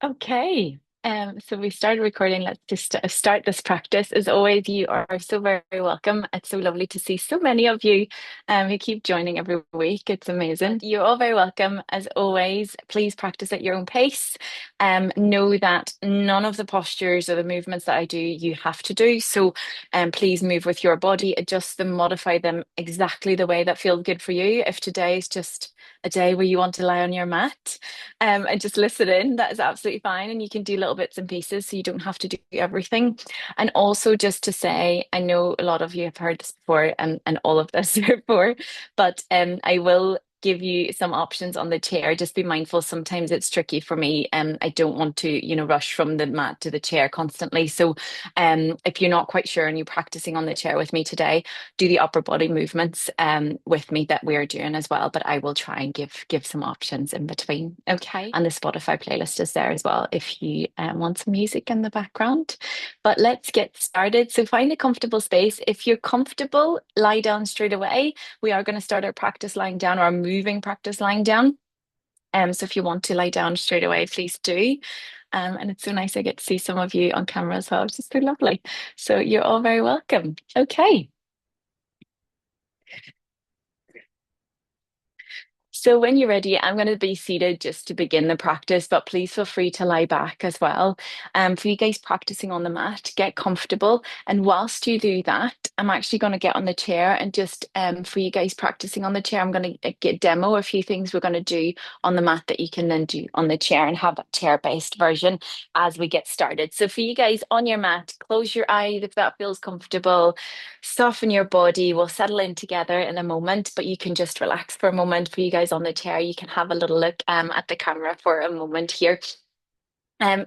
Okay. So we started recording. Let's just start this practice. As always, you are so very welcome. It's so lovely to see so many of you who keep joining every week. It's amazing. You're all very welcome. As always, please practice at your own pace. Know that none of the postures or the movements that I do, you have to do. So please move with your body, adjust them, modify them exactly the way that feels good for you. If today is just a day where you want to lie on your mat, and just listen in. That is absolutely fine. And you can do little bits and pieces, so you don't have to do everything. And also, just to say, I know a lot of you have heard this before and all of this before, but I will give you some options on the chair. Just be mindful. Sometimes it's tricky for me. I don't want to, rush from the mat to the chair constantly. So, if you're not quite sure and you're practicing on the chair with me today, do the upper body movements with me that we're doing as well. But I will try and give some options in between. Okay. And the Spotify playlist is there as well if you want some music in the background. But let's get started. So find a comfortable space. If you're comfortable, lie down straight away. We are going to start our practice lying down or our moving practice lying down. So if you want to lie down straight away, please do. And it's so nice I get to see some of you on camera as well, which is so lovely. So you're all very welcome. Okay. So when you're ready, I'm going to be seated just to begin the practice, but please feel free to lie back as well. For you guys practicing on the mat, get comfortable. And whilst you do that, I'm actually going to get on the chair and just for you guys practicing on the chair, I'm going to get demo a few things we're going to do on the mat that you can then do on the chair and have that chair-based version as we get started. So for you guys on your mat, close your eyes if that feels comfortable. Soften your body. We'll settle in together in a moment, but you can just relax for a moment. For you guys on the chair, you can have a little look at the camera for a moment here.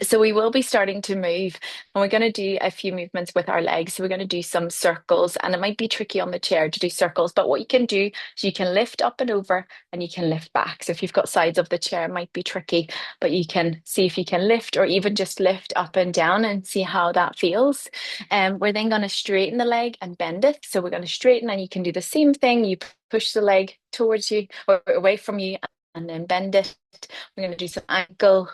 So we will be starting to move and we're going to do a few movements with our legs. So we're going to do some circles and it might be tricky on the chair to do circles, but what you can do is you can lift up and over and you can lift back. So if you've got sides of the chair, it might be tricky, but you can see if you can lift or even just lift up and down and see how that feels. We're then going to straighten the leg and bend it. So we're going to straighten and you can do the same thing. You push the leg towards you or away from you and then bend it. We're going to do some ankle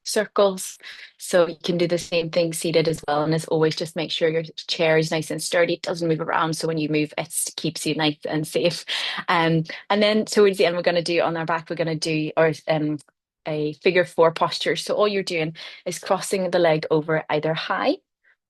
circles. So you can do the same thing seated as well. And as always, just make sure your chair is nice and sturdy. It doesn't move around. So when you move, it keeps you nice and safe. And then towards the end, we're going to do on our back, we're going to do a figure four posture. So all you're doing is crossing the leg over either high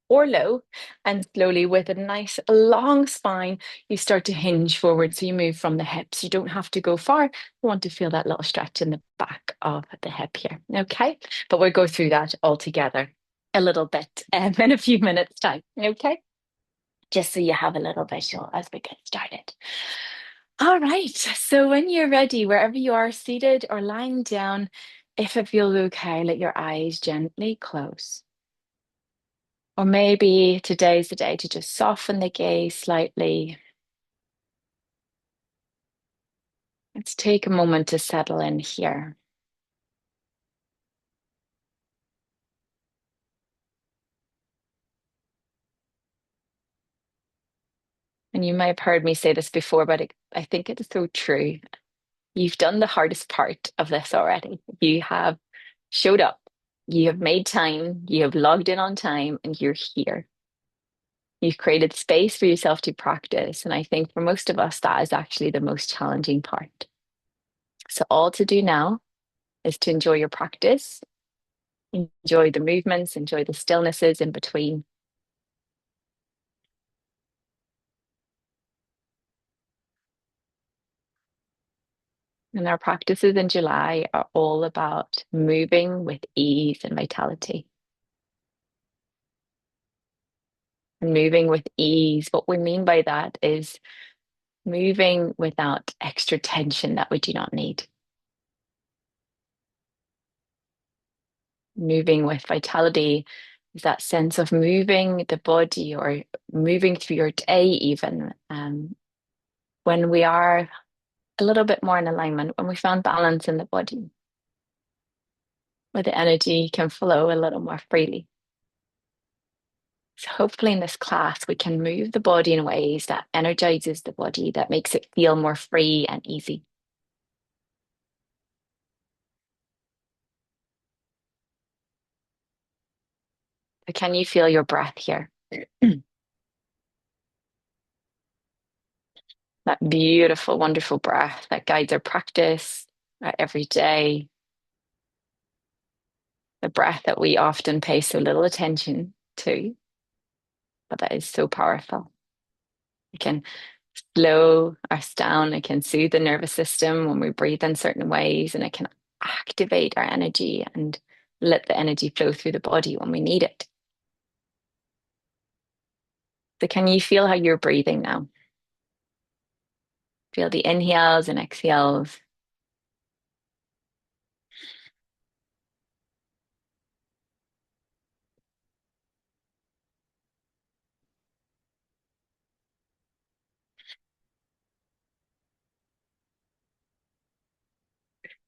or low, and slowly with a nice long spine, you start to hinge forward. So you move from the hips. You don't have to go far. You want to feel that little stretch in the back of the hip here. Okay. But we'll go through that all together a little bit in a few minutes' time. Okay. Just so you have a little visual as we get started. All right. So when you're ready, wherever you are, seated or lying down, if it feels okay, let your eyes gently close. Or maybe today's the day to just soften the gaze slightly. Let's take a moment to settle in here. And you might have heard me say this before, but I think it is so true. You've done the hardest part of this already. You have showed up, you have made time, you have logged in on time, and you're here. You've created space for yourself to practice. And I think for most of us, that is actually the most challenging part. So, all to do now is to enjoy your practice. Enjoy the movements, enjoy the stillnesses in between. And our practices in July are all about moving with ease and vitality. And moving with ease, what we mean by that is moving without extra tension that we do not need. Moving with vitality is that sense of moving the body or moving through your day, even when we are a little bit more in alignment, when we found balance in the body, where the energy can flow a little more freely. So hopefully in this class, we can move the body in ways that energizes the body, that makes it feel more free and easy. But can you feel your breath here? That beautiful, wonderful breath that guides our practice every day. The breath that we often pay so little attention to, but that is so powerful. It can slow us down, it can soothe the nervous system when we breathe in certain ways, and it can activate our energy and let the energy flow through the body when we need it. So, can you feel how you're breathing now? Feel the inhales and exhales.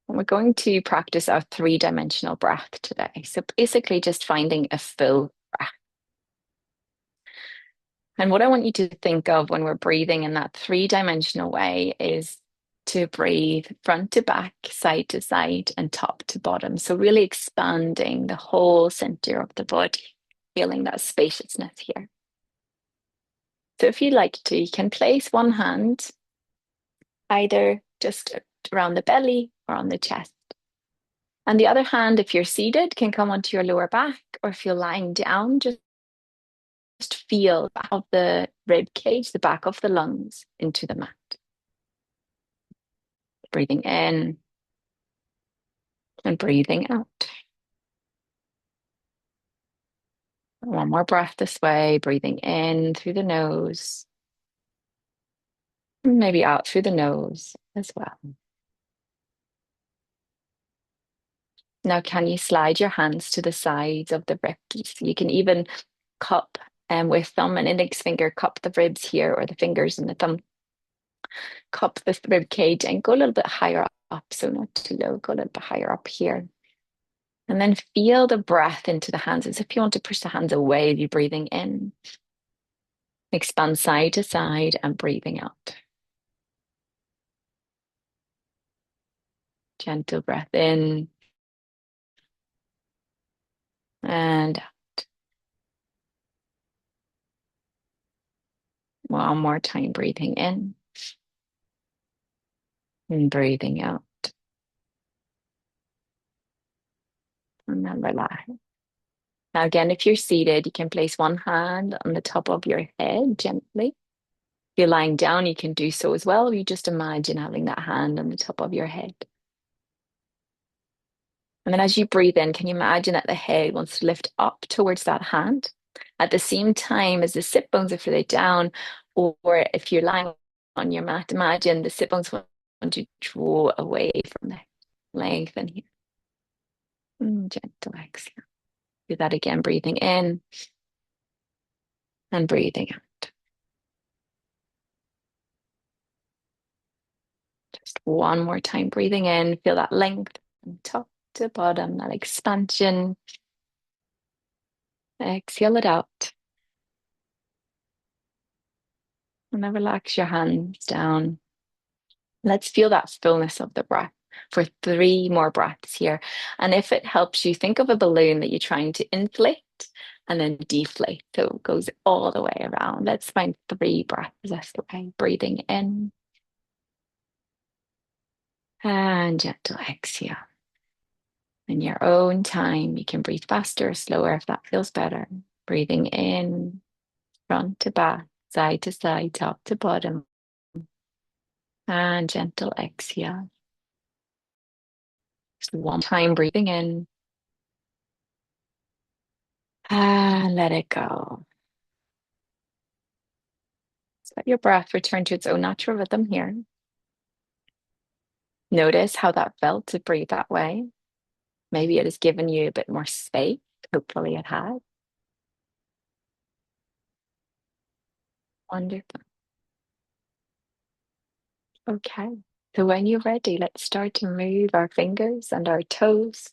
And we're going to practice our three-dimensional breath today. So, basically, just finding a full breath. And what I want you to think of when we're breathing in that three-dimensional way is to breathe front to back, side to side, and top to bottom. So, really expanding the whole center of the body, feeling that spaciousness here. So, if you'd like to, you can place one hand either just around the belly or on the chest. And the other hand, if you're seated, can come onto your lower back, or if you're lying down, just feel the back of the rib cage, the back of the lungs into the mat. Breathing in and breathing out. One more breath this way, breathing in through the nose, maybe out through the nose as well. Now, can you slide your hands to the sides of the ribs? You can even cup with thumb and index finger, cup the ribs here, or the fingers and the thumb, cup the rib cage and go a little bit higher up. So not too low, go a little bit higher up here. And then feel the breath into the hands as if you want to push the hands away, you're breathing in. Expand side to side and breathing out. Gentle breath in and out. One more time, breathing in and breathing out. And then relax. Now, again, if you're seated, you can place one hand on the top of your head gently. If you're lying down, you can do so as well. You just imagine having that hand on the top of your head. And then as you breathe in, can you imagine that the head wants to lift up towards that hand at the same time as the sit bones are further down, or if you're lying on your mat, imagine the sit bones want to draw away from the lengthen here. Gentle exhale. Do that again, breathing in and breathing out. Just one more time, breathing in, feel that length from top to bottom, that expansion. Exhale it out. And then relax your hands down. Let's feel that fullness of the breath for 3 more breaths here. And if it helps you, think of a balloon that you're trying to inflate and then deflate. So it goes all the way around. Let's find 3 breaths this way. Breathing in and gentle exhale. In your own time, you can breathe faster or slower if that feels better. Breathing in, front to back, side to side, top to bottom. And gentle exhale. Just one time breathing in. And let it go. So let your breath return to its own natural rhythm here. Notice how that felt to breathe that way. Maybe it has given you a bit more space. Hopefully it has. Wonderful. Okay. So when you're ready, let's start to move our fingers and our toes.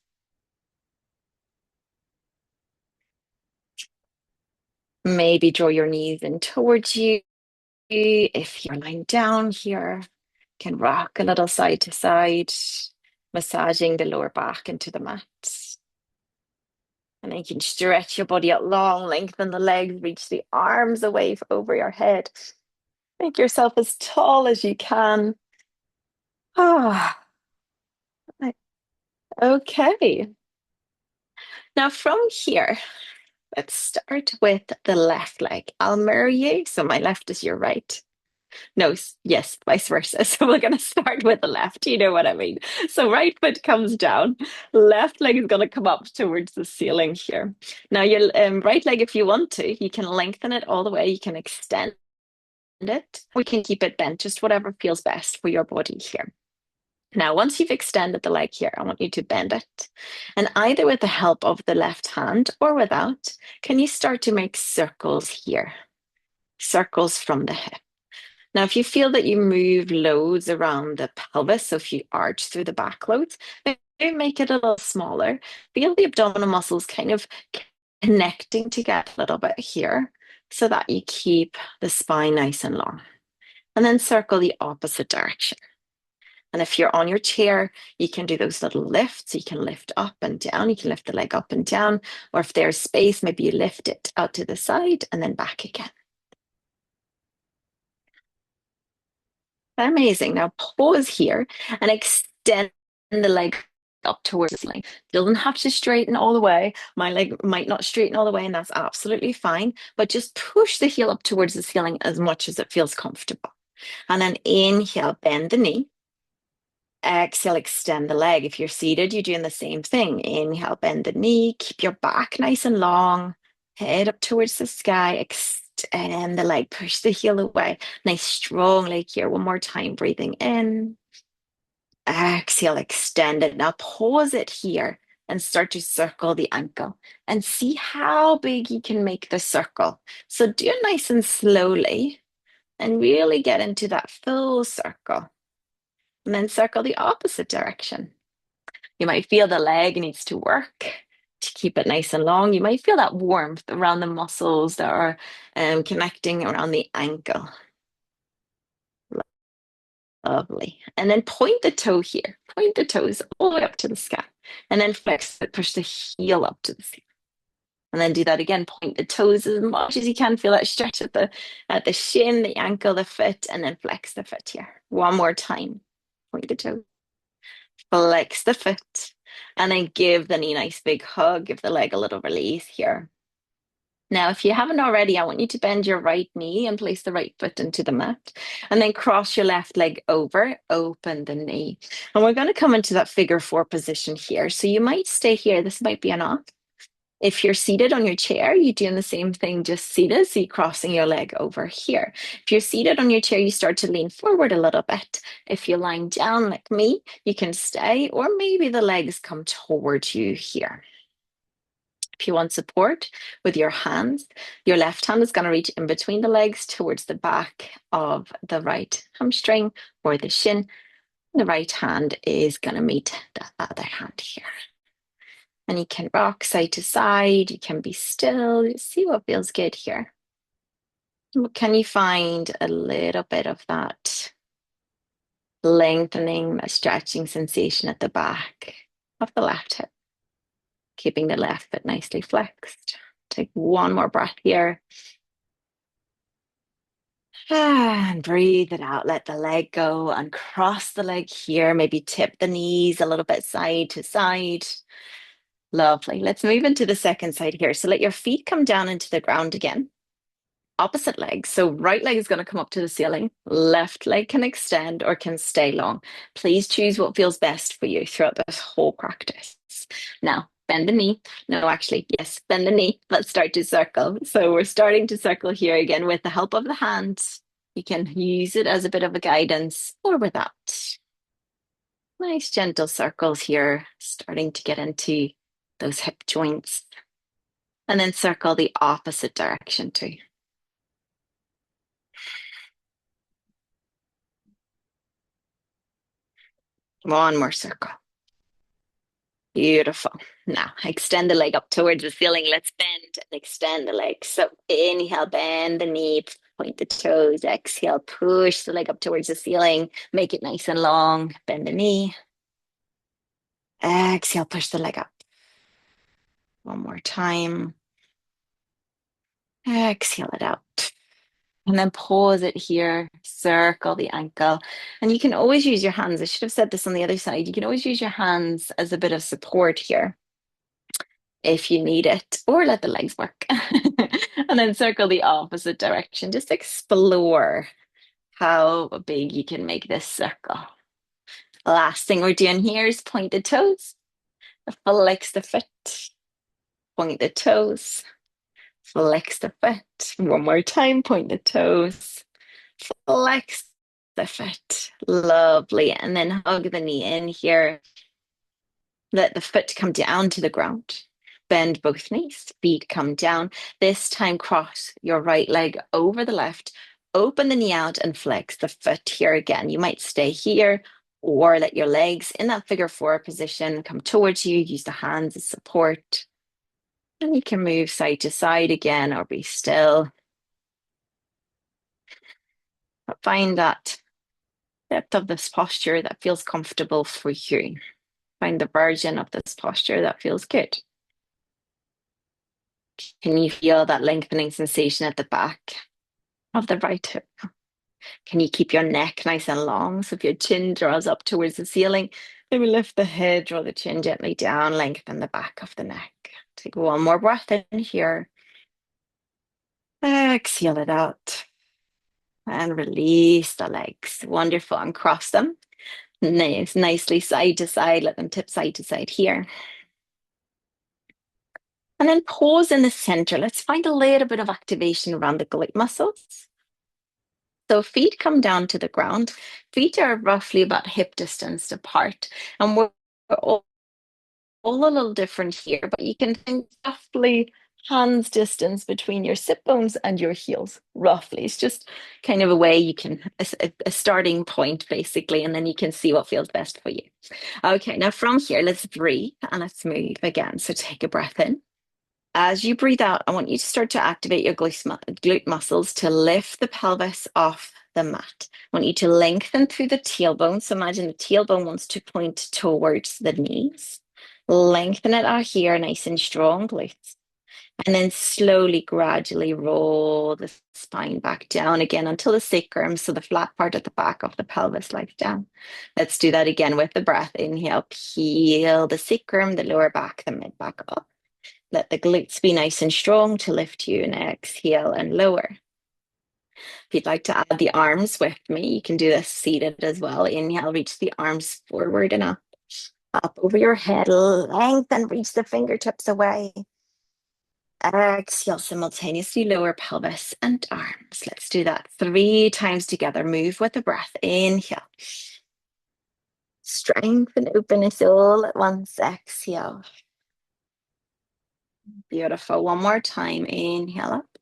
Maybe draw your knees in towards you. If you're lying down here, can rock a little side to side, massaging the lower back into the mat. And And you can stretch your body out long, lengthen the legs, reach the arms away over your head. Make yourself as tall as you can. Ah, okay. Now from here, let's start with the left leg. I'll mirror you, so my left is your right. No, yes, vice versa. So we're going to start with the left. You know what I mean? So right foot comes down, left leg is going to come up towards the ceiling here. Now your right leg, if you want to, you can lengthen it all the way. You can extend it. We can keep it bent, just whatever feels best for your body here. Now, once you've extended the leg here, I want you to bend it. And either with the help of the left hand or without, can you start to make circles here? Circles from the hip. Now, if you feel that you move loads around the pelvis, so if you arch through the back loads, maybe make it a little smaller. Feel the abdominal muscles kind of connecting together a little bit here so that you keep the spine nice and long. And then circle the opposite direction. And if you're on your chair, you can do those little lifts. You can lift up and down. You can lift the leg up and down. Or if there's space, maybe you lift it out to the side and then back again. Amazing. Now pause here and extend the leg up towards the ceiling. Doesn't have to straighten all the way. My leg might not straighten all the way, and that's absolutely fine. But just push the heel up towards the ceiling as much as it feels comfortable. And then inhale, bend the knee. Exhale, extend the leg. If you're seated, you're doing the same thing. Inhale, bend the knee. Keep your back nice and long. Head up towards the sky. Extend the leg. Push the heel away. Nice strong leg here. One more time. Breathing in. Exhale, extend it. Now pause it here and start to circle the ankle and see how big you can make the circle. So do it nice and slowly and really get into that full circle. And then circle the opposite direction. You might feel the leg needs to work to keep it nice and long. You might feel that warmth around the muscles that are connecting around the ankle. Lovely. And then point the toe here. Point the toes all the way up to the sky. And then flex it, push the heel up to the ceiling. And then do that again. Point the toes as much as you can. Feel that stretch at the shin, the ankle, the foot, and then flex the foot here. One more time. Point the toes. Flex the foot. And then give the knee a nice big hug. Give the leg a little release here. Now, if you haven't already, I want you to bend your right knee and place the right foot into the mat. And then cross your left leg over, open the knee. And we're going to come into that figure four position here. So you might stay here. This might be enough. If you're seated on your chair, you're doing the same thing, just seated. So you're crossing your leg over here. If you're seated on your chair, you start to lean forward a little bit. If you're lying down like me, you can stay, or maybe the legs come towards you here. If you want support with your hands, your left hand is going to reach in between the legs towards the back of the right hamstring or the shin. The right hand is going to meet the other hand here. And you can rock side to side. You can be still. See what feels good here. Can you find a little bit of that lengthening, that stretching sensation at the back of the left hip? Keeping the left foot nicely flexed. Take one more breath here. And breathe it out. Let the leg go and cross the leg here. Maybe tip the knees a little bit side to side. Lovely. Let's move into the second side here. So let your feet come down into the ground again. Opposite leg. So right leg is going to come up to the ceiling. Left leg can extend or can stay long. Please choose what feels best for you throughout this whole practice. Now, bend the knee. No, actually, yes, bend the knee. Let's start to circle. So we're starting to circle here again with the help of the hands. You can use it as a bit of a guidance or without. Nice gentle circles here, starting to get into those hip joints. And then circle the opposite direction too. One more circle. Beautiful. Now extend the leg up towards the ceiling. Let's bend and extend the leg. So inhale, bend the knee, point the toes. Exhale, push the leg up towards the ceiling. Make it nice and long. Bend the knee. Exhale, push the leg up. One more time. Exhale it out. And then pause it here, circle the ankle. And you can always use your hands. I should have said this on the other side. You can always use your hands as a bit of support here if you need it, or let the legs work. And then circle the opposite direction. Just explore how big you can make this circle. Last thing we're doing here is point the toes, flex the foot, point the toes, flex the foot. One more time, point the toes, flex the foot. Lovely. And then hug the knee in here. Let the foot come down to the ground. Bend both knees, feet come down. This time, cross your right leg over the left. Open the knee out and flex the foot here again. You might stay here or let your legs in that figure four position come towards you. Use the hands as support. And you can move side to side again or be still. But find that depth of this posture that feels comfortable for you. Find the version of this posture that feels good. Can you feel that lengthening sensation at the back of the right hip? Can you keep your neck nice and long? So if your chin draws up towards the ceiling, maybe lift the head, draw the chin gently down, lengthen the back of the neck. Take one more breath in here. Exhale it out. And release the legs. Wonderful. And cross them. Nice, nicely side to side. Let them tip side to side here. And then pause in the center. Let's find a little bit of activation around the glute muscles. So feet come down to the ground. Feet are roughly about hip distance apart. And we're all a little different here, but you can think roughly hands distance between your sit bones and your heels, roughly. It's just kind of a way you can, a starting point basically, and then you can see what feels best for you. Okay, now from here, let's breathe and let's move again. So take a breath in. As you breathe out, I want you to start to activate your glute muscles to lift the pelvis off the mat. I want you to lengthen through the tailbone. So imagine the tailbone wants to point towards the knees. Lengthen it out here, nice and strong glutes. And then slowly, gradually roll the spine back down again until the sacrum, so the flat part at the back of the pelvis lies down. Let's do that again with the breath. Inhale, peel the sacrum, the lower back, the mid back up. Let the glutes be nice and strong to lift you, and exhale and lower. If you'd like to add the arms with me, you can do this seated as well. Inhale, reach the arms forward and up. Up over your head, lengthen, reach the fingertips away. Exhale, simultaneously lower pelvis and arms. Let's do that 3 times together. Move with the breath. Inhale. Strength and openness all at once. Exhale. Beautiful. One more time. Inhale up.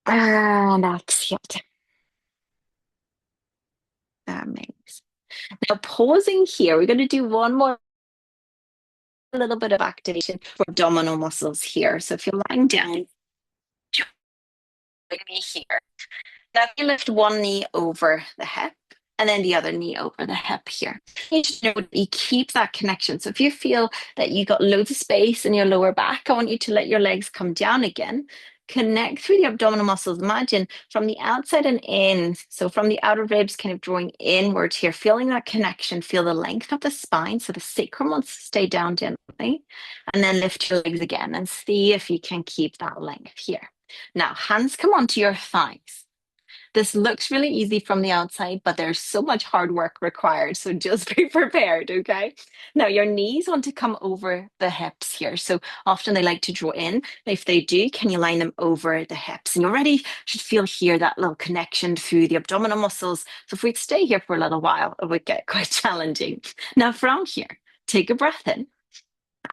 And exhale. Amazing. Now pausing here, we're going to do one more little bit of activation for abdominal muscles here. So if you're lying down, join me here. Now you lift one knee over the hip and then the other knee over the hip here. You just know that you keep that connection. So if you feel that you got loads of space in your lower back, I want you to let your legs come down again. Connect through the abdominal muscles. Imagine from the outside and in. So from the outer ribs kind of drawing inwards here, feeling that connection, feel the length of the spine. So the sacrum wants to stay down gently. And then lift your legs again and see if you can keep that length here. Now, hands come onto your thighs. This looks really easy from the outside, but there's so much hard work required. So just be prepared, okay? Now your knees want to come over the hips here. So often they like to draw in. If they do, can you line them over the hips? And you already should feel here that little connection through the abdominal muscles. So if we stay here for a little while, it would get quite challenging. Now from here, take a breath in.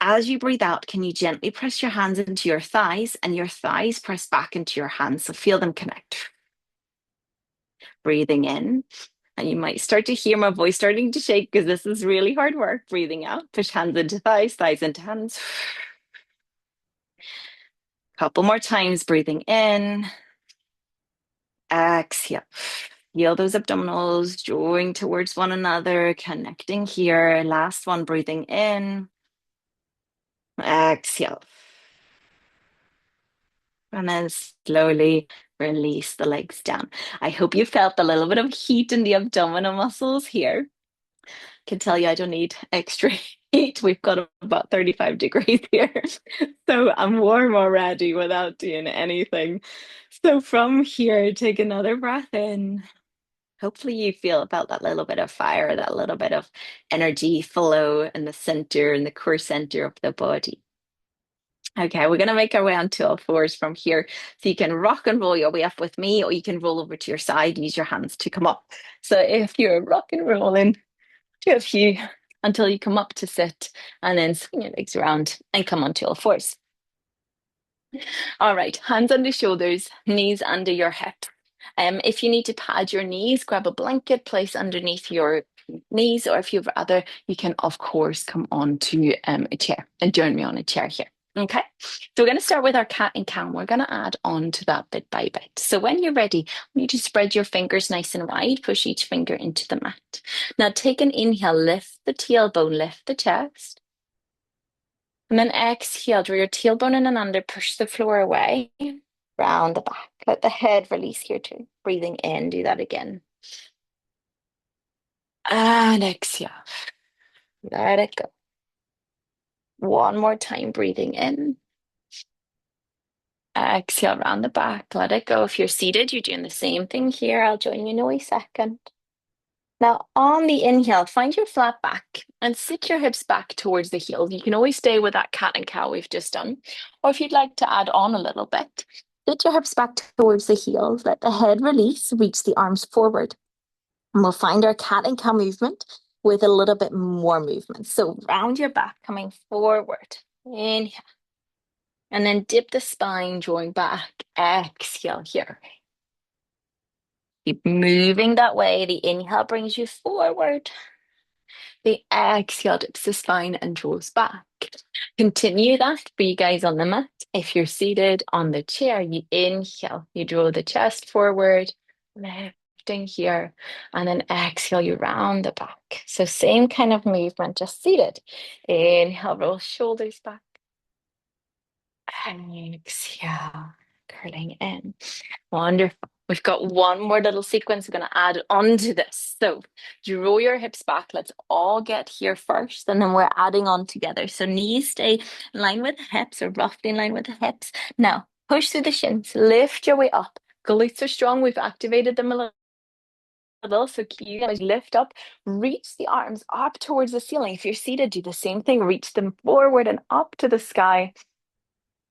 As you breathe out, can you gently press your hands into your thighs and your thighs press back into your hands? So feel them connect. Breathing in, and you might start to hear my voice starting to shake because this is really hard work. Breathing out, push hands into thighs, thighs into hands. Couple more times, breathing in. Exhale. Feel those abdominals drawing towards one another, connecting here. Last one, breathing in. Exhale. And then slowly release the legs down. I hope you felt a little bit of heat in the abdominal muscles here. Can tell you I don't need extra heat. We've got about 35 degrees here. So I'm warm already without doing anything. So from here, take another breath in. Hopefully you felt that little bit of fire, that little bit of energy flow in the center, in the core center of the body. Okay, we're going to make our way onto all fours from here. So you can rock and roll your way up with me, or you can roll over to your side, use your hands to come up. So if you're rock and rolling, do a few until you come up to sit, and then swing your legs around and come onto all fours. All right, hands under shoulders, knees under your hips. If you need to pad your knees, grab a blanket, place underneath your knees, or if you'd rather, you can, of course, come onto a chair and join me on a chair here. Okay, so we're going to start with our cat and cow. We're going to add on to that bit by bit. So when you're ready, you need to spread your fingers nice and wide, push each finger into the mat. Now take an inhale, lift the tailbone, lift the chest. And then exhale, draw your tailbone in and under, push the floor away, round the back. Let the head release here too. Breathing in, do that again. And exhale, let it go. One more time, breathing in. Exhale, round the back, let it go. If you're seated, you're doing the same thing here. I'll join you in a second. Now, on the inhale, find your flat back and sit your hips back towards the heels. You can always stay with that cat and cow we've just done. Or if you'd like to add on a little bit, sit your hips back towards the heels. Let the head release, reach the arms forward. And we'll find our cat and cow movement with a little bit more movement. So round your back, coming forward. Inhale. And then dip the spine, drawing back. Exhale here. Keep moving that way. The inhale brings you forward. The exhale dips the spine and draws back. Continue that for you guys on the mat. If you're seated on the chair, you inhale, you draw the chest forward, lifting here, and then exhale, you round the back. So same kind of movement, just seated. Inhale, roll shoulders back. Exhale, curling in. Wonderful. We've got one more little sequence we're going to add onto this. So draw your hips back. Let's all get here first, and then we're adding on together. So knees stay in line with the hips, or roughly in line with the hips. Now, push through the shins. Lift your way up. Glutes are strong. We've activated them a little. So you guys lift up. Reach the arms up towards the ceiling. If you're seated, do the same thing. Reach them forward and up to the sky.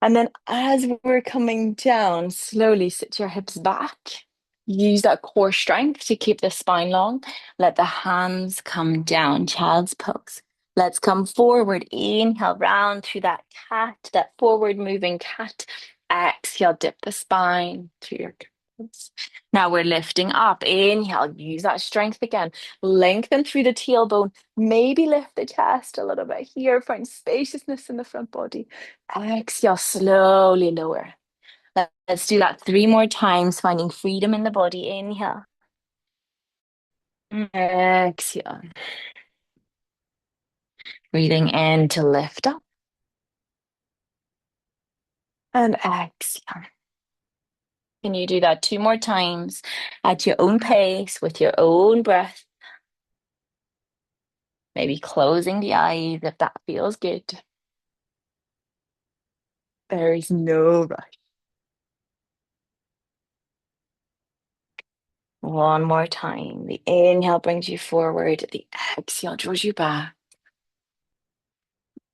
And then as we're coming down, slowly sit your hips back. Use that core strength to keep the spine long. Let the hands come down, child's pose. Let's come forward. Inhale, round through that cat, that forward moving cat. Exhale, dip the spine through your toes. Now we're lifting up. Inhale, use that strength again. Lengthen through the tailbone. Maybe lift the chest a little bit here. Find spaciousness in the front body. Exhale, slowly lower. Let's do that three more times, finding freedom in the body. Inhale. Exhale. Breathing in to lift up. And exhale. Can you do that two more times at your own pace with your own breath? Maybe closing the eyes if that feels good. There is no rush. One more time. The inhale brings you forward. The exhale draws you back.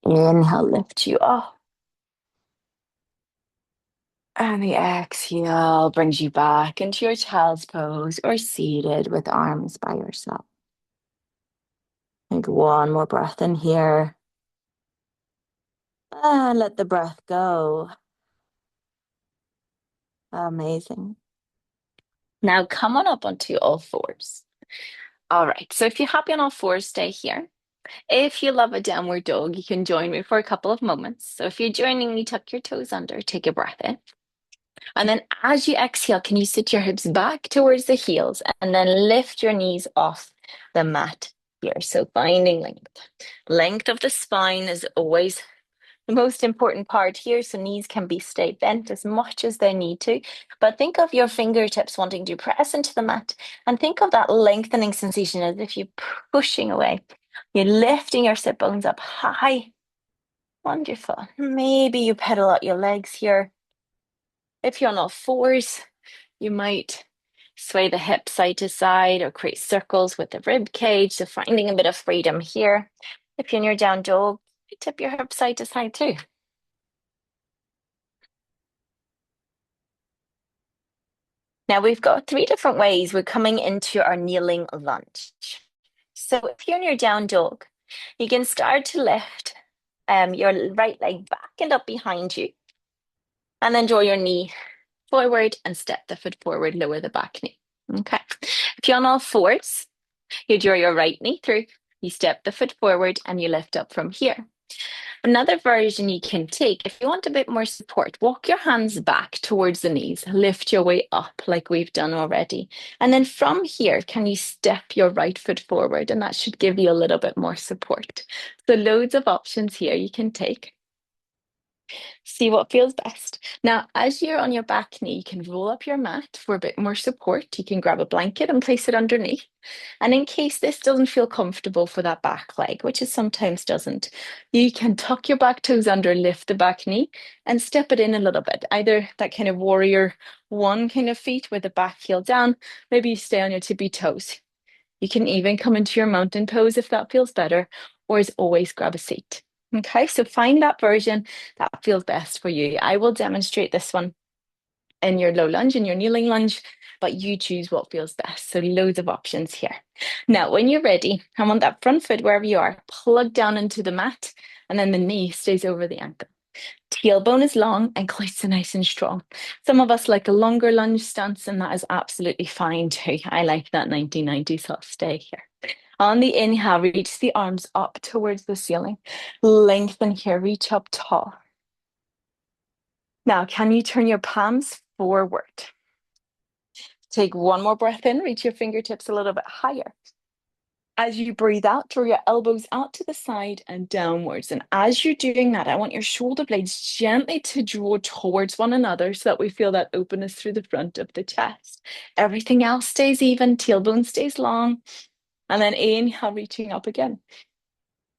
Inhale lifts you up. And the exhale brings you back into your child's pose or seated with arms by yourself. Take one more breath in here. And let the breath go. Amazing. Now come on up onto all fours. All right, so if you're happy on all fours, stay here. If you love a downward dog, you can join me for a couple of moments. So if you're joining me, tuck your toes under, take a breath in. And then as you exhale, can you sit your hips back towards the heels and then lift your knees off the mat here. So finding length. Length of the spine is always the most important part here. So knees can be stay bent as much as they need to. But think of your fingertips wanting to press into the mat and think of that lengthening sensation as if you're pushing away. You're lifting your sit bones up high. Wonderful. Maybe you pedal out your legs here. If you're on all fours, you might sway the hips side to side or create circles with the rib cage. So finding a bit of freedom here. If you're in your down dog, tip your hips side to side too. Now we've got three different ways we're coming into our kneeling lunge. So if you're in your down dog, you can start to lift your right leg back and up behind you, and then draw your knee forward and step the foot forward, lower the back knee. Okay. If you're on all fours, you draw your right knee through, you step the foot forward, and you lift up from here. Another version you can take, if you want a bit more support, walk your hands back towards the knees, lift your way up like we've done already. And then from here, can you step your right foot forward? And that should give you a little bit more support. So loads of options here you can take. See what feels best. Now, as you're on your back knee, you can roll up your mat for a bit more support. You can grab a blanket and place it underneath. And in case this doesn't feel comfortable for that back leg, which it sometimes doesn't, you can tuck your back toes under, lift the back knee, and step it in a little bit. Either that kind of warrior one kind of feet with the back heel down, maybe you stay on your tippy toes. You can even come into your mountain pose if that feels better, or as always, grab a seat. Okay, so find that version that feels best for you. I will demonstrate this one in your low lunge, in your kneeling lunge, but you choose what feels best. So loads of options here. Now, when you're ready, I want that front foot wherever you are, plug down into the mat, and then the knee stays over the ankle. Tailbone is long and glutes are nice and strong. Some of us like a longer lunge stance, and that is absolutely fine too. I like that 90-90, so I'll stay here. On the inhale, reach the arms up towards the ceiling. Lengthen here, reach up tall. Now, can you turn your palms forward? Take one more breath in, reach your fingertips a little bit higher. As you breathe out, draw your elbows out to the side and downwards. And as you're doing that, I want your shoulder blades gently to draw towards one another so that we feel that openness through the front of the chest. Everything else stays even, tailbone stays long. And then inhale, reaching up again.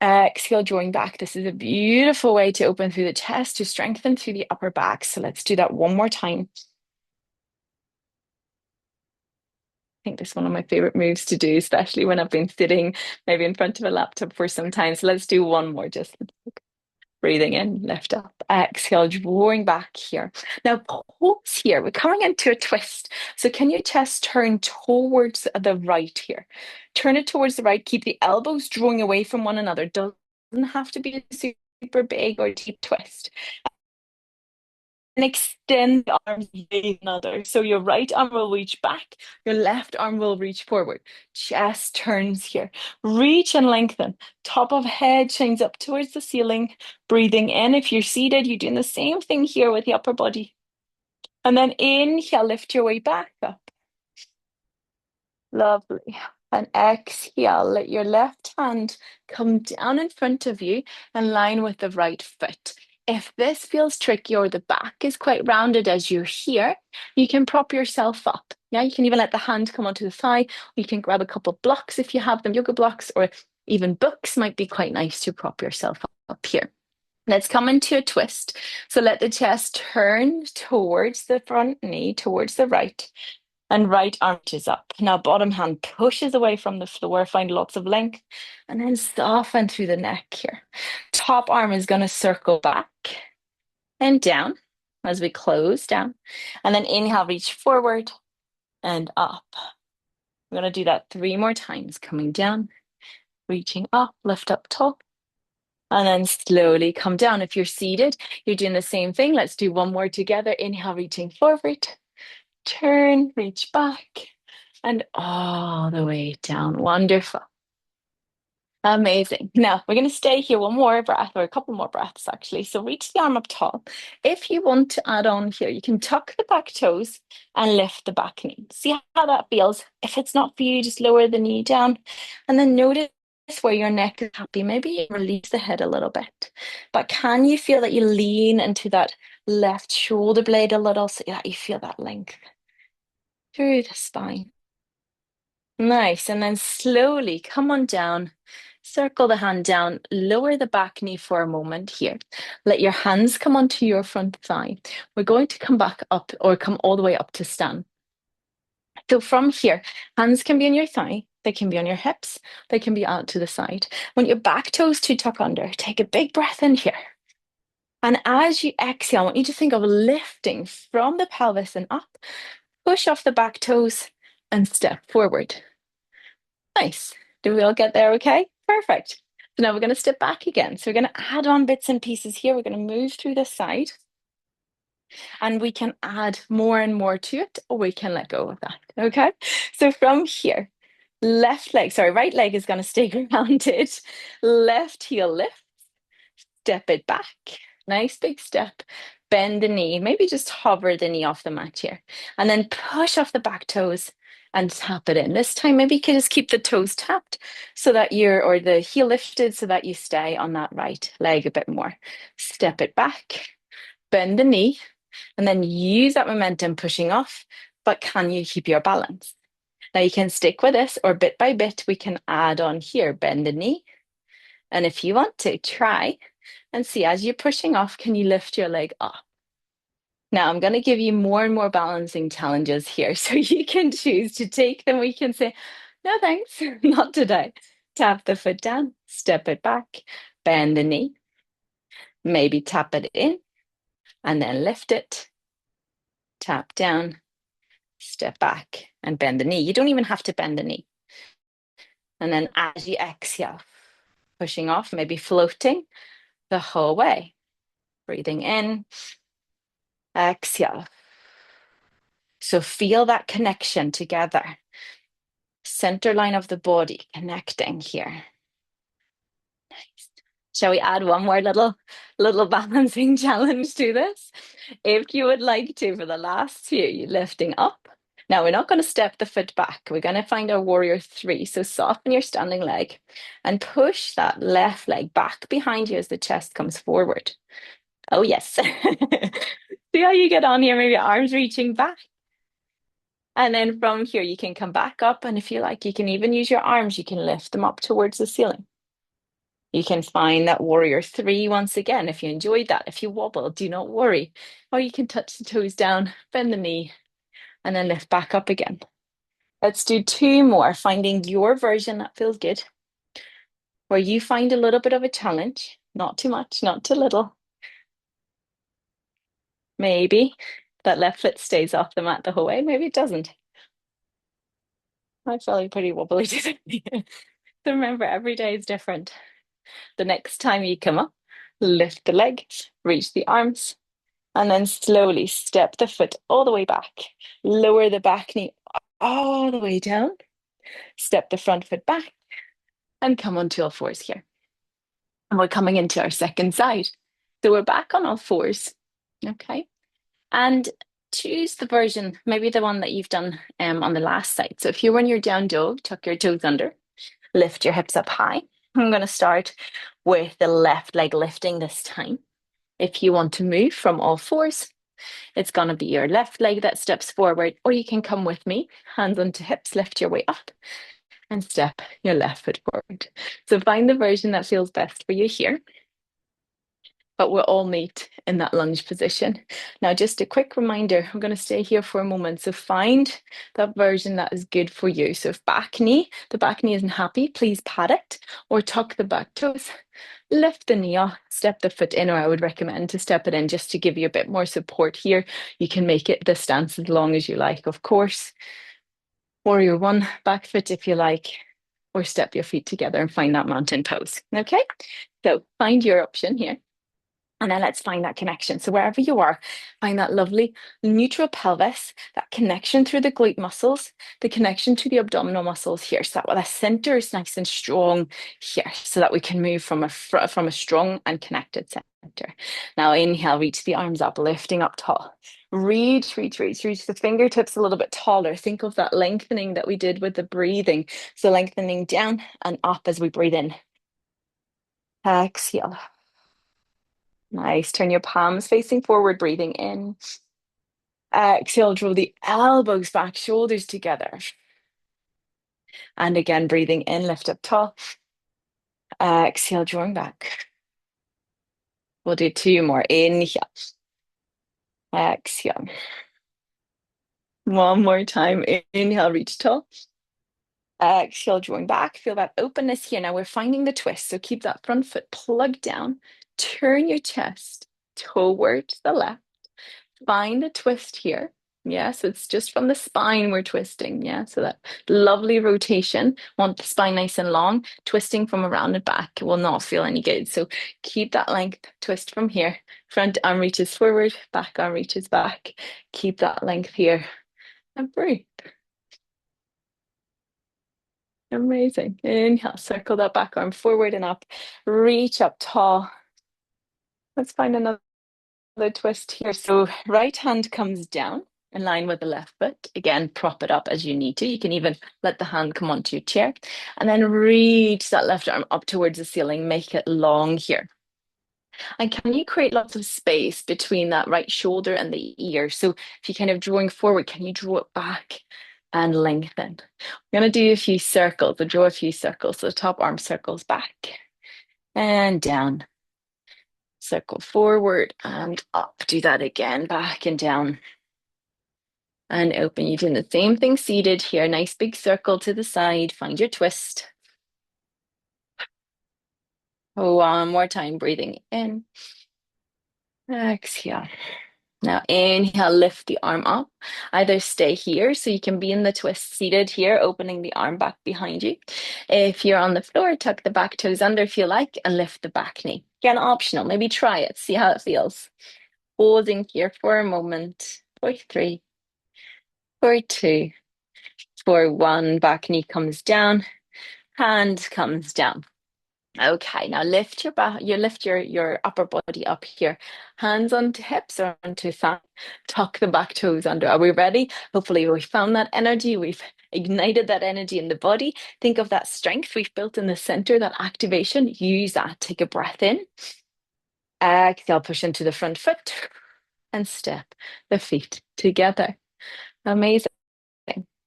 Exhale, drawing back. This is a beautiful way to open through the chest, to strengthen through the upper back. So let's do that one more time. I think this is one of my favorite moves to do, especially when I've been sitting maybe in front of a laptop for some time. So let's do one more, just breathing in, lift up, exhale, drawing back here. Now pause here. We're coming into a twist. So can your chest turn towards the right here? Turn it towards the right. Keep the elbows drawing away from one another. Doesn't have to be a super big or deep twist. And extend the arms way another. So your right arm will reach back, your left arm will reach forward. Chest turns here. Reach and lengthen. Top of head shines up towards the ceiling. Breathing in. If you're seated, you're doing the same thing here with the upper body. And then inhale, lift your way back up. Lovely. And exhale, let your left hand come down in front of you and line with the right foot. If this feels tricky or the back is quite rounded as you're here, you can prop yourself up. Yeah, you can even let the hand come onto the thigh. You can grab a couple of blocks if you have them, yoga blocks, or even books might be quite nice to prop yourself up here. Let's come into a twist. So let the chest turn towards the front knee, towards the right, and right arm is up. Now bottom hand pushes away from the floor, find lots of length, and then soften through the neck here. Top arm is going to circle back and down as we close down. And then inhale, reach forward and up. We're going to do that 3 more times, coming down, reaching up, lift up tall, and then slowly come down. If you're seated, you're doing the same thing. Let's do one more together. Inhale, reaching forward, turn, reach back, and all the way down. Wonderful. Amazing. Now we're going to stay here one more breath, or a couple more breaths actually. So reach the arm up tall. If you want to add on here, you can tuck the back toes and lift the back knee. See how that feels. If it's not for you, just lower the knee down and then notice where your neck is happy, maybe release the head a little bit. But can you feel that you lean into that left shoulder blade a little so that you feel that length through the spine? Nice. And then slowly come on down, circle the hand down, lower the back knee for a moment here. Let your hands come onto your front thigh. We're going to come back up or come all the way up to stand. So from here, hands can be on your thigh, they can be on your hips, they can be out to the side. Want your back toes to tuck under. Take a big breath in here. And as you exhale, I want you to think of lifting from the pelvis and up. Push off the back toes and step forward. Nice. Do we all get there okay? Perfect. So now we're going to step back again. So we're going to add on bits and pieces here. We're going to move through the side and we can add more and more to it, or we can let go of that. Okay. So from here, right leg is going to stay grounded. Left heel lift, step it back. Nice big step. Bend the knee. Maybe just hover the knee off the mat here. And then push off the back toes and tap it in. This time, maybe you can just keep the toes tapped so that or the heel lifted so that you stay on that right leg a bit more. Step it back, bend the knee, and then use that momentum pushing off. But can you keep your balance? Now you can stick with this, or bit by bit, we can add on here, bend the knee. And if you want to, try and see as you're pushing off, can you lift your leg up? Now I'm going to give you more and more balancing challenges here. So you can choose to take them. We can say, no, thanks, not today. Tap the foot down, step it back, bend the knee, maybe tap it in, and then lift it, tap down, step back, and bend the knee. You don't even have to bend the knee. And then as you exhale, pushing off, maybe floating the whole way. Breathing in, exhale. So feel that connection together. Center line of the body connecting here. Nice. Shall we add one more little balancing challenge to this? If you would like to, for the last few, you're lifting up. Now we're not going to step the foot back. We're going to find our warrior three. So soften your standing leg and push that left leg back behind you as the chest comes forward. Oh, yes. See how you get on here, maybe arms reaching back. And then from here, you can come back up. And if you like, you can even use your arms. You can lift them up towards the ceiling. You can find that warrior three once again. If you enjoyed that, if you wobble, do not worry. Or you can touch the toes down, bend the knee, and then lift back up again. Let's do two more, finding your version that feels good, where you find a little bit of a challenge, not too much, not too little. Maybe that left foot stays off the mat the whole way. Maybe it doesn't. I feel pretty wobbly today. So remember, every day is different. The next time you come up, lift the leg, reach the arms, and then slowly step the foot all the way back. Lower the back knee all the way down. Step the front foot back and come onto all fours here. And we're coming into our second side. So we're back on all fours. Okay. And choose the version, maybe the one that you've done on the last side. So if you're in your down dog, tuck your toes under, lift your hips up high. I'm going to start with the left leg lifting this time. If you want to move from all fours, it's going to be your left leg that steps forward, or you can come with me, hands onto hips, lift your way up and step your left foot forward. So find the version that feels best for you here. But we'll all meet in that lunge position. Now, just a quick reminder, I'm going to stay here for a moment. So find that version that is good for you. So if the back knee isn't happy, please pad it or tuck the back toes, lift the knee off, step the foot in, or I would recommend to step it in just to give you a bit more support here. You can make it the stance as long as you like, of course. Warrior one, back foot if you like, or step your feet together and find that mountain pose. Okay, so find your option here. And then let's find that connection. So wherever you are, find that lovely neutral pelvis, that connection through the glute muscles, the connection to the abdominal muscles here. So that the center is nice and strong here, so that we can move from a strong and connected center. Now inhale, reach the arms up, lifting up tall. Reach, reach, reach, reach the fingertips a little bit taller. Think of that lengthening that we did with the breathing. So lengthening down and up as we breathe in. Exhale. Nice. Turn your palms facing forward, breathing in. Exhale, draw the elbows back, shoulders together. And again, breathing in, lift up tall. Exhale, drawing back. We'll do two more. Inhale. Exhale. One more time. Inhale, reach tall. Exhale, drawing back. Feel that openness here. Now we're finding the twist. So keep that front foot plugged down. Turn your chest towards the left. Find a twist here. Yeah, so it's just from the spine we're twisting. Yeah, so that lovely rotation. Want the spine nice and long. Twisting from around and back will not feel any good. So keep that length. Twist from here. Front arm reaches forward, back arm reaches back. Keep that length here. And breathe. Amazing. Inhale, circle that back arm forward and up. Reach up tall. Let's find another twist here. So right hand comes down in line with the left foot. Again, prop it up as you need to. You can even let the hand come onto your chair and then reach that left arm up towards the ceiling. Make it long here. And can you create lots of space between that right shoulder and the ear? So if you're kind of drawing forward, can you draw it back and lengthen? We're going to do a few circles. So draw a few circles. So the top arm circles back and down. Circle forward and up. Do that again, back and down. And open. You're doing the same thing seated here. Nice big circle to the side. Find your twist. One more time, breathing in. Exhale. Now inhale, lift the arm up. Either stay here, so you can be in the twist seated here, opening the arm back behind you. If you're on the floor, tuck the back toes under if you like, and lift the back knee. Again, optional. Maybe try it, see how it feels. Holding here for a moment. For 3, for 2, for 1. Back knee comes down, hand comes down. Okay, now lift your back, you lift your upper body up here. Hands onto hips or onto thigh. Tuck the back toes under. Are we ready? Hopefully we found that energy. We've ignited that energy in the body. Think of that strength we've built in the center, that activation. Use that. Take a breath in. Exhale, push into the front foot and step the feet together. Amazing.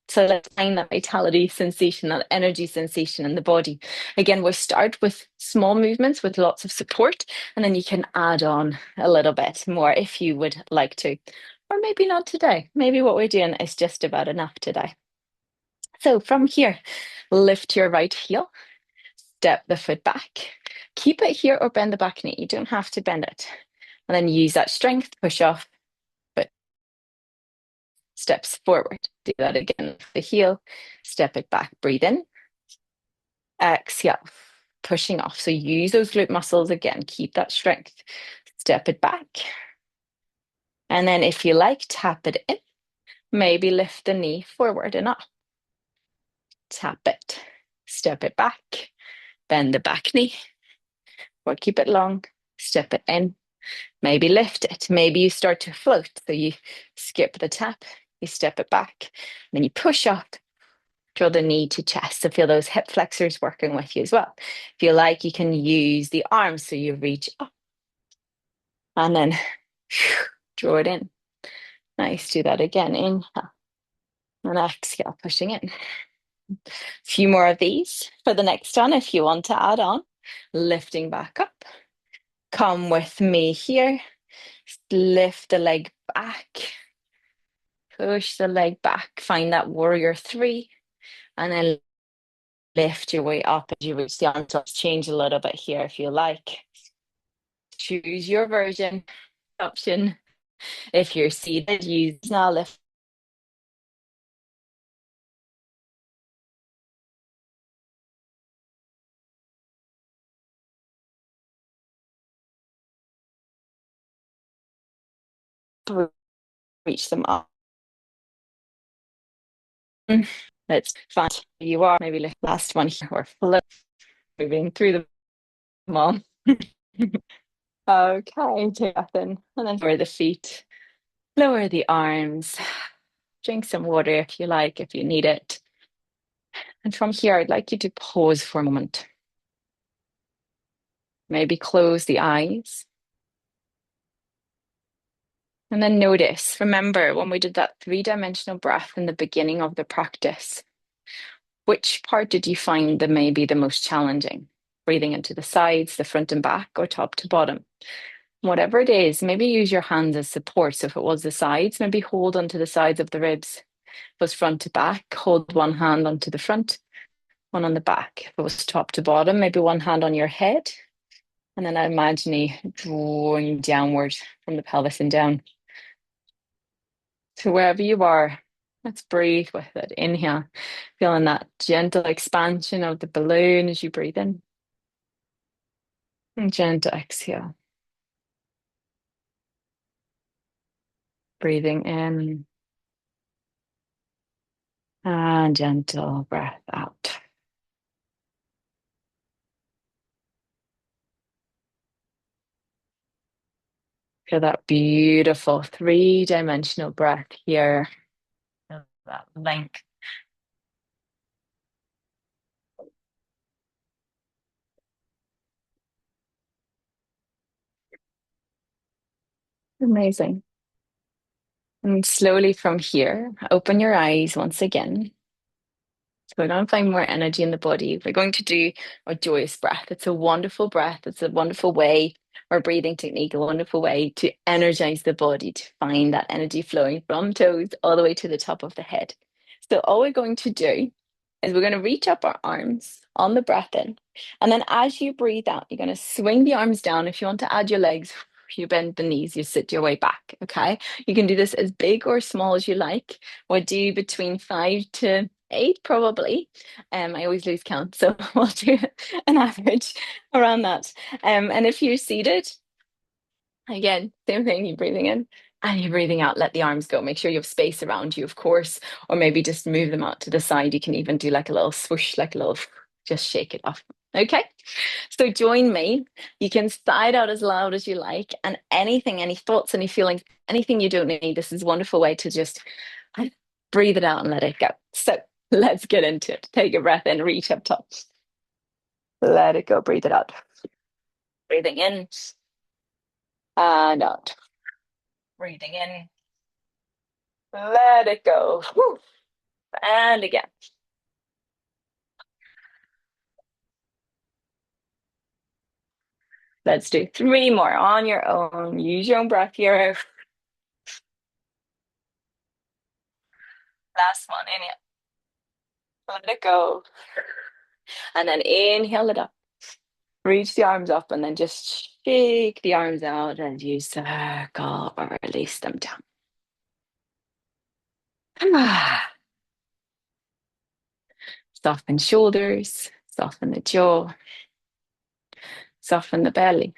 So let's find that vitality sensation, that energy sensation in the body. Again, we'll start with small movements with lots of support, and then you can add on a little bit more if you would like to. Or maybe not today. Maybe what we're doing is just about enough today. So from here, lift your right heel, step the foot back. Keep it here or bend the back knee. You don't have to bend it. And then use that strength, push off, steps forward. Do that again. The heel, step it back, breathe in. Exhale, pushing off. So use those glute muscles again. Keep that strength. Step it back. And then if you like, tap it in. Maybe lift the knee forward and up. Tap it. Step it back. Bend the back knee. Or keep it long. Step it in. Maybe lift it. Maybe you start to float. So you skip the tap. You step it back. Then you push up. Draw the knee to chest. So feel those hip flexors working with you as well. If you like, you can use the arms. So you reach up and then draw it in. Nice. Do that again. Inhale and exhale, pushing in. A few more of these for the next one if you want to add on. Lifting back up. Come with me here. Lift the leg back. Push the leg back. Find that warrior 3. And then lift your way up as you reach the arms. Let's change a little bit here if you like. Choose your version option. If you're seated, use now lift. reach them up. Let's find where you are. Maybe last one here. We're flow moving through the mom. Okay, take that in. And then lower the feet, lower the arms. Drink some water if you like, if you need it. And from here, I'd like you to pause for a moment. Maybe close the eyes. And then notice, remember when we did that three-dimensional breath in the beginning of the practice, which part did you find that may be the most challenging? Breathing into the sides, the front and back, or top to bottom? Whatever it is, maybe use your hands as support. So if it was the sides, maybe hold onto the sides of the ribs. If it was front to back, hold one hand onto the front, one on the back. If it was top to bottom, maybe one hand on your head. And then I imagine you drawing downward from the pelvis and down. So wherever you are, let's breathe with it. Inhale, feeling that gentle expansion of the balloon as you breathe in. And gentle exhale. Breathing in and gentle breath out. Feel that beautiful three-dimensional breath here. Feel that length. Amazing. And slowly from here, open your eyes once again. So we're going to find more energy in the body. We're going to do a joyous breath. It's a wonderful breath. It's a wonderful way, or breathing technique, a wonderful way to energize the body, to find that energy flowing from toes all the way to the top of the head. So all we're going to do is we're going to reach up our arms on the breath in. And then as you breathe out, you're going to swing the arms down. If you want to add your legs, you bend the knees, you sit your way back. Okay. You can do this as big or small as you like, or do between 5 to 8, probably. I always lose count, so we'll do an average around that. And if you're seated, again, same thing, you're breathing in and you're breathing out, let the arms go. Make sure you have space around you, of course, or maybe just move them out to the side. You can even do like a little swoosh, like a little, just shake it off. Okay, so join me. You can sigh it out as loud as you like, and anything, any thoughts, any feelings, anything you don't need, this is a wonderful way to just breathe it out and let it go. So let's get into it. Take a breath in, reach up top. Let it go, breathe it out. Breathing in and out. Breathing in, let it go. Whew. And again. Let's do 3 more on your own. Use your own breath here. Last one, inhale. Let it go. And then inhale it up. Reach the arms up and then just shake the arms out and you circle or release them down. Soften shoulders, soften the jaw, soften the belly.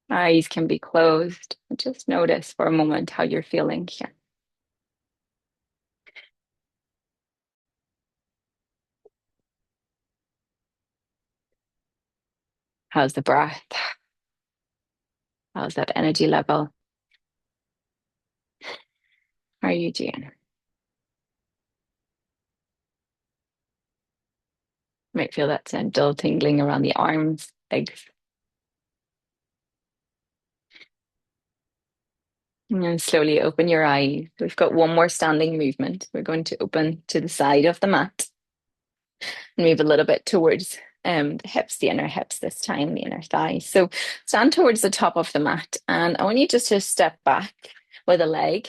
Eyes can be closed. Just notice for a moment how you're feeling here. How's the breath? How's that energy level? How are you doing? Might feel that gentle tingling around the arms, legs. And then slowly open your eyes. We've got one more standing movement. We're going to open to the side of the mat and move a little bit towards the hips, the inner hips this time, the inner thighs. So stand towards the top of the mat, and I want you just to step back with a leg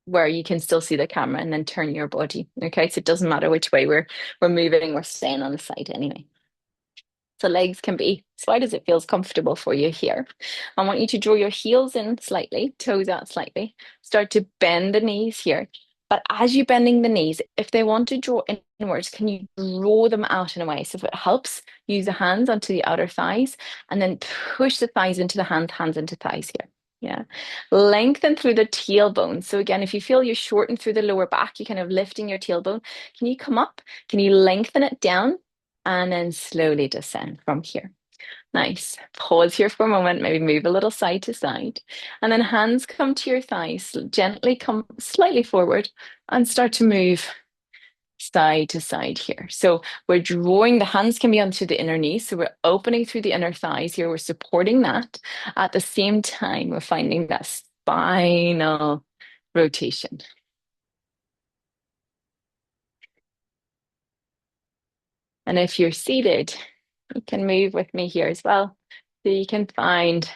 where you can still see the camera, and then turn your body. Okay, so it doesn't matter which way we're moving, we're staying on the side anyway. So legs can be as wide as it feels comfortable for you here. I want you to draw your heels in slightly, toes out slightly. Start to bend the knees here. But as you're bending the knees, if they want to draw inwards, can you draw them out in a way? So if it helps, use the hands onto the outer thighs and then push the thighs into the hands into thighs here. Yeah. Lengthen through the tailbone. So again, if you feel you're shortened through the lower back, you're kind of lifting your tailbone. Can you come up? Can you lengthen it down and then slowly descend from here? Nice. Pause here for a moment, maybe move a little side to side. And then hands come to your thighs, gently come slightly forward and start to move side to side here. So we're drawing, the hands can be onto the inner knees. So we're opening through the inner thighs here. We're supporting that. At the same time, we're finding that spinal rotation. And if you're seated, you can move with me here as well. So you can find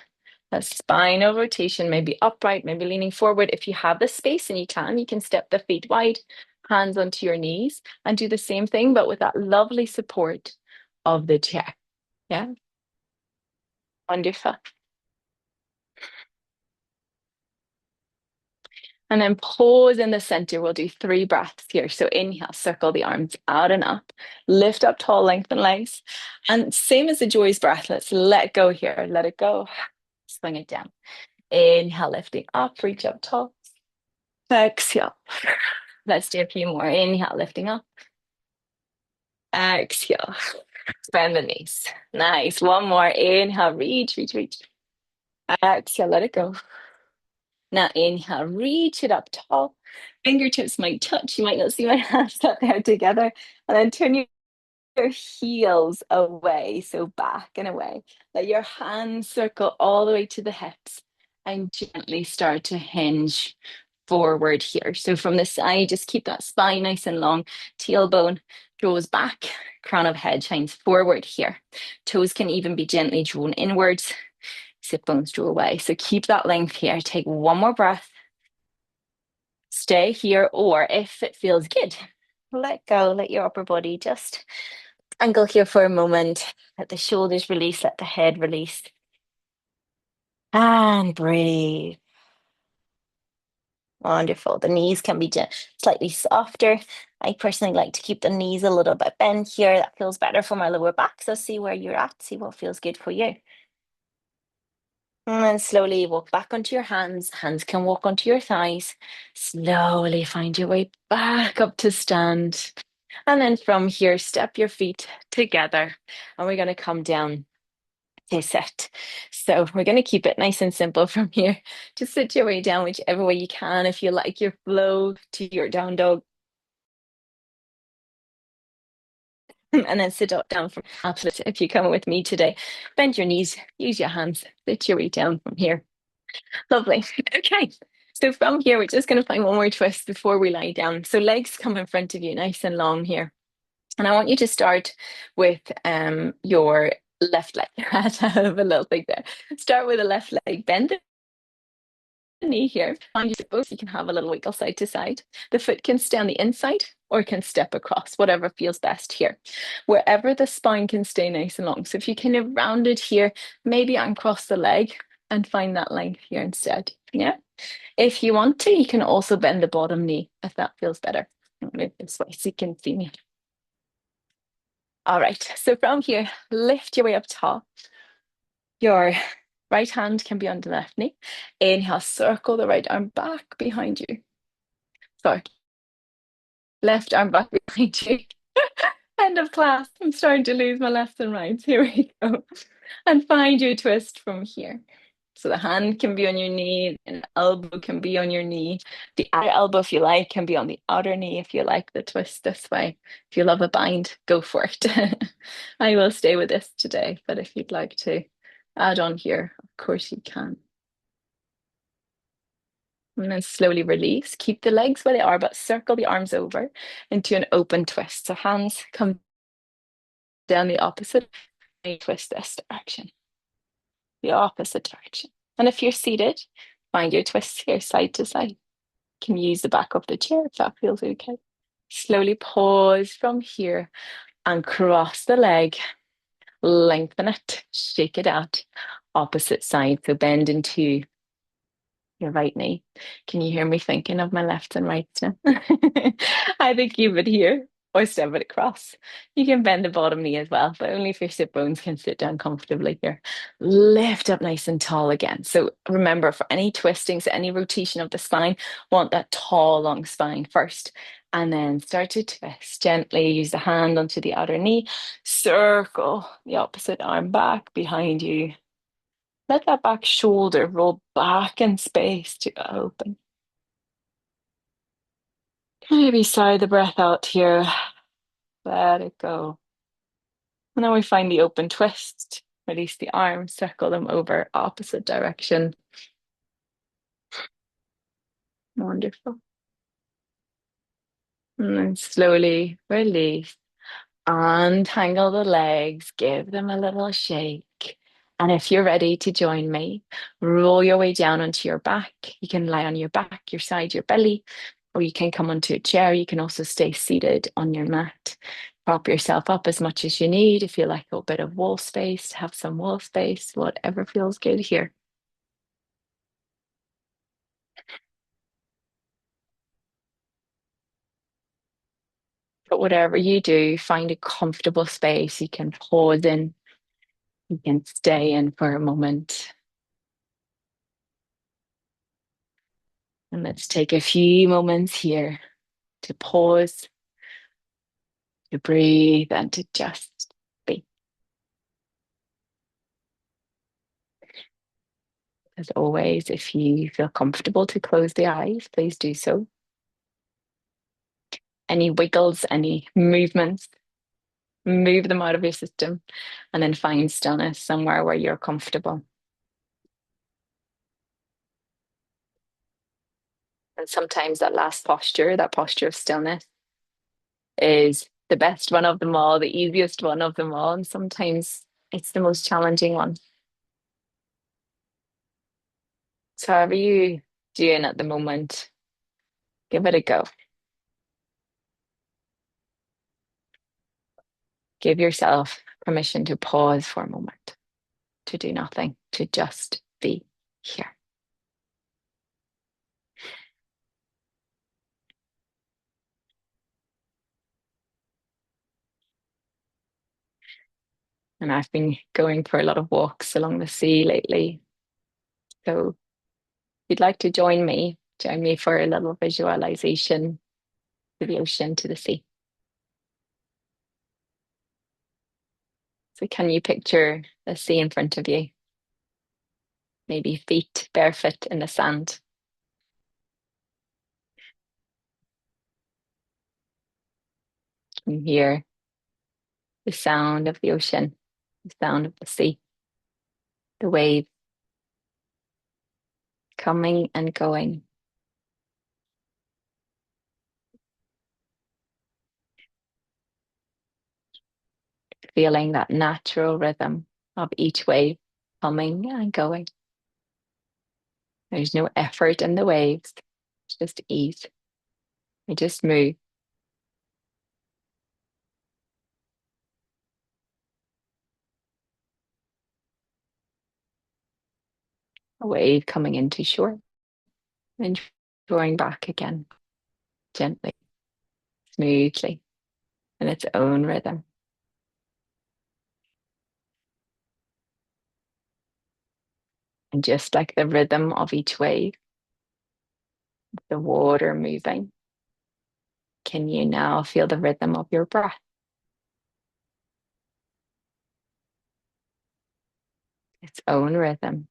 a spinal rotation, maybe upright, maybe leaning forward. If you have the space and you can step the feet wide, hands onto your knees, and do the same thing, but with that lovely support of the chair. Yeah, wonderful. And then pause in the center. We'll do 3 breaths here. So inhale, circle the arms out and up, lift up tall, lengthen legs. And same as the Joy's breath, let's let go here. Let it go. Swing it down. Inhale, lifting up, reach up tall. Exhale. Let's do a few more. Inhale, lifting up. Exhale. Bend the knees. Nice. One more. Inhale, reach, reach, reach. Exhale, let it go. Now inhale, reach it up tall. Fingertips might touch. You might not see my hands up there together. And then turn your heels away, so back and away. Let your hands circle all the way to the hips and gently start to hinge forward here. So from the side, just keep that spine nice and long. Tailbone draws back, crown of head shines forward here. Toes can even be gently drawn inwards. Sit bones draw away. So keep that length here. Take one more breath. Stay here, or if it feels good, let go. Let your upper body just angle here for a moment. Let the shoulders release, let the head release. And breathe. Wonderful. The knees can be slightly softer. I personally like to keep the knees a little bit bent here. That feels better for my lower back. So see where you're at, see what feels good for you. And then slowly walk back onto your hands. Hands can walk onto your thighs. Slowly find your way back up to stand. And then from here, step your feet together. And we're going to come down to sit. So we're going to keep it nice and simple from here. Just sit your way down whichever way you can. If you like your flow to your down dog. And then sit up down from absolute. If you come with me today, bend your knees, use your hands, sit your way down from here. Lovely. Okay. So from here, we're just going to find one more twist before we lie down. So legs come in front of you, nice and long here. And I want you to start with your left leg. I have a little thing there. Start with the left leg. Bend the knee here. Find your both. You can have a little wiggle side to side. The foot can stay on the inside or can step across, whatever feels best here. Wherever the spine can stay nice and long. So if you kind of round it here, maybe uncross the leg and find that length here instead. Yeah. If you want to, you can also bend the bottom knee if that feels better. I'll move this way so you can see me. All right, so from here, lift your way up tall. Your right hand can be on the left knee. Inhale, circle the right arm back behind you. Sorry, left arm back behind you. End of class. I'm starting to lose my lefts and rights. Here we go. And find your twist from here. So the hand can be on your knee, and elbow can be on your knee. The other elbow, if you like, can be on the outer knee if you like the twist this way. If you love a bind, go for it. I will stay with this today, but if you'd like to add on here, of course you can. And then slowly release. Keep the legs where they are, but circle the arms over into an open twist. So hands come down the opposite, and twist this direction, the opposite direction. And if you're seated, find your twists here side to side. You can use the back of the chair if that feels okay. Slowly pause from here and cross the leg, lengthen it, shake it out, opposite side. So bend in two. your right knee. Can you hear me thinking of my lefts and rights now? I think keep it here or step it across. You can bend the bottom knee as well, but only if your sit bones can sit down comfortably here. Lift up nice and tall again. So remember, for any twistings, any rotation of the spine, want that tall, long spine first. And then start to twist gently. Use the hand onto the outer knee. Circle the opposite arm back behind you. Let that back shoulder roll back in space to open. Maybe sigh the breath out here. Let it go. And then we find the open twist. Release the arms, circle them over opposite direction. Wonderful. And then slowly release. Untangle the legs, give them a little shake. And if you're ready to join me, roll your way down onto your back. You can lie on your back, your side, your belly, or you can come onto a chair. You can also stay seated on your mat. Prop yourself up as much as you need. If you like a bit of wall space, have some wall space, whatever feels good here. But whatever you do, find a comfortable space. You can pause in, you can stay in for a moment. And let's take a few moments here to pause, to breathe, and to just be. As always, if you feel comfortable to close the eyes, please do so. Any wiggles, any movements, move them out of your system and then find stillness somewhere where you're comfortable. And sometimes that last posture, that posture of stillness, is the best one of them all, the easiest one of them all. And sometimes it's the most challenging one. So, however you doing at the moment, give it a go. Give yourself permission to pause for a moment, to do nothing, to just be here. And I've been going for a lot of walks along the sea lately. So if you'd like to join me for a little visualization to the ocean, to the sea. So can you picture the sea in front of you? Maybe feet barefoot in the sand. Can you hear the sound of the ocean, the sound of the sea, the waves coming and going? Feeling that natural rhythm of each wave coming and going. There's no effort in the waves, it's just ease. They just move. A wave coming into shore and drawing back again, gently, smoothly, in its own rhythm. And just like the rhythm of each wave, the water moving, can you now feel the rhythm of your breath? Its own rhythm.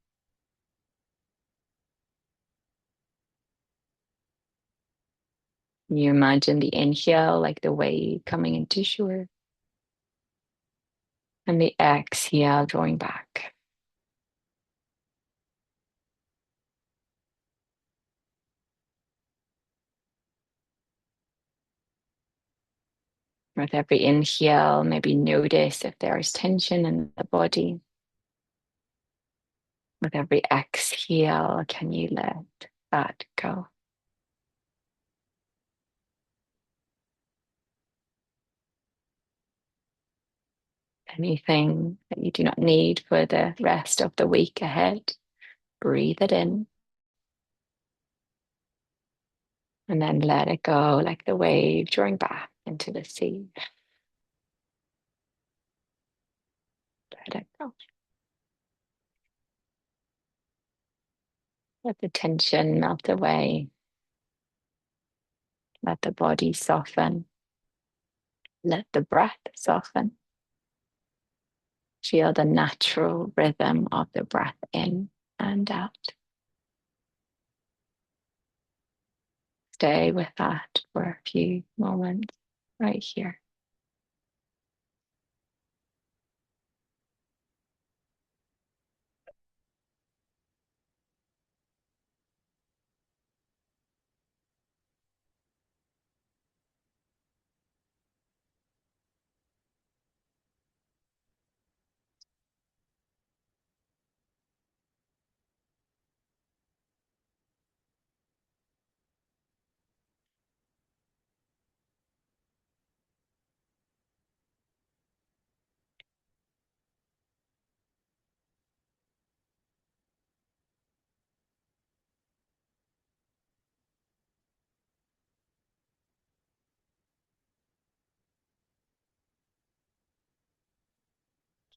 You imagine the inhale like the wave coming into shore, and the exhale drawing back. With every inhale, maybe notice if there is tension in the body. With every exhale, can you let that go? Anything that you do not need for the rest of the week ahead, breathe it in. And then let it go like the wave drawing back into the sea. Let it go. Let the tension melt away. Let the body soften. Let the breath soften. Feel the natural rhythm of the breath in and out. Stay with that for a few moments right here.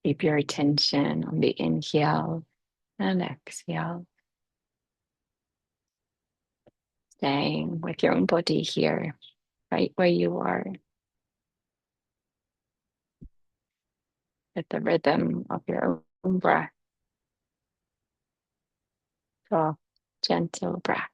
Keep your attention on the inhale and exhale. Staying with your own body here, right where you are, with the rhythm of your own breath. Soft, gentle breath.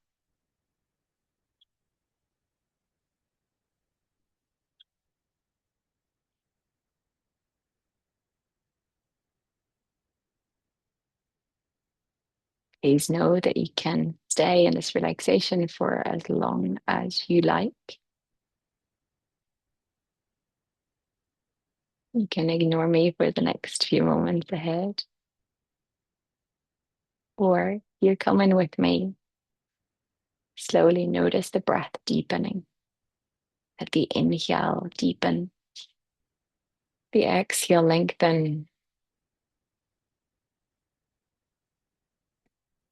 Please know that you can stay in this relaxation for as long as you like. You can ignore me for the next few moments ahead, or you're coming with me. Slowly notice the breath deepening. At the inhale, deepen. The exhale, lengthen.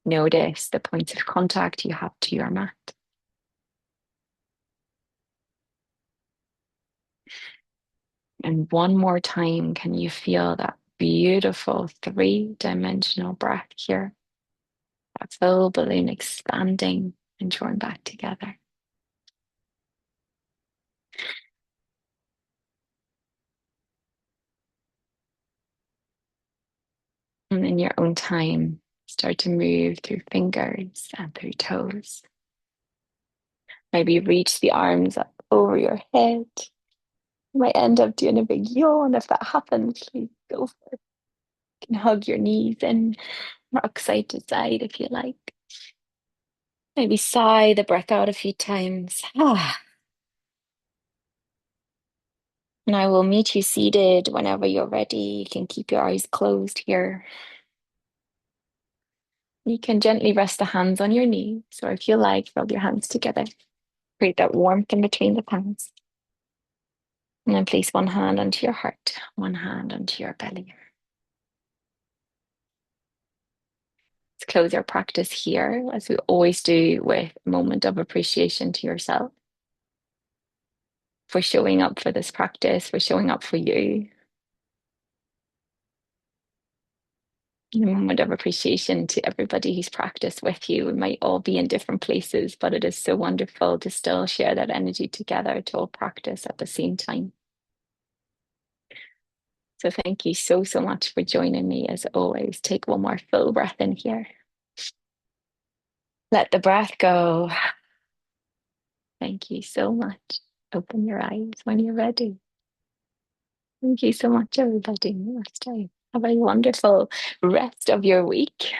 Notice the points of contact you have to your mat. And one more time, can you feel that beautiful three-dimensional breath here? That full balloon expanding and drawing back together. And in your own time, start to move through fingers and through toes. Maybe reach the arms up over your head. You might end up doing a big yawn. If that happens, please go for it. You can hug your knees and rock side to side if you like. Maybe sigh the breath out a few times. And I will meet you seated whenever you're ready. You can keep your eyes closed here. You can gently rest the hands on your knees, or if you like, rub your hands together. Create that warmth in between the palms. And then place one hand onto your heart, one hand onto your belly. Let's close our practice here, as we always do, with a moment of appreciation to yourself for showing up for this practice, for showing up for you. A moment of appreciation to everybody who's practiced with you. We might all be in different places, but it is so wonderful to still share that energy together, to all practice at the same time. So thank you so, so much for joining me as always. Take one more full breath in here. Let the breath go. Thank you so much. Open your eyes when you're ready. Thank you so much, everybody. Namaste. Have a wonderful rest of your week.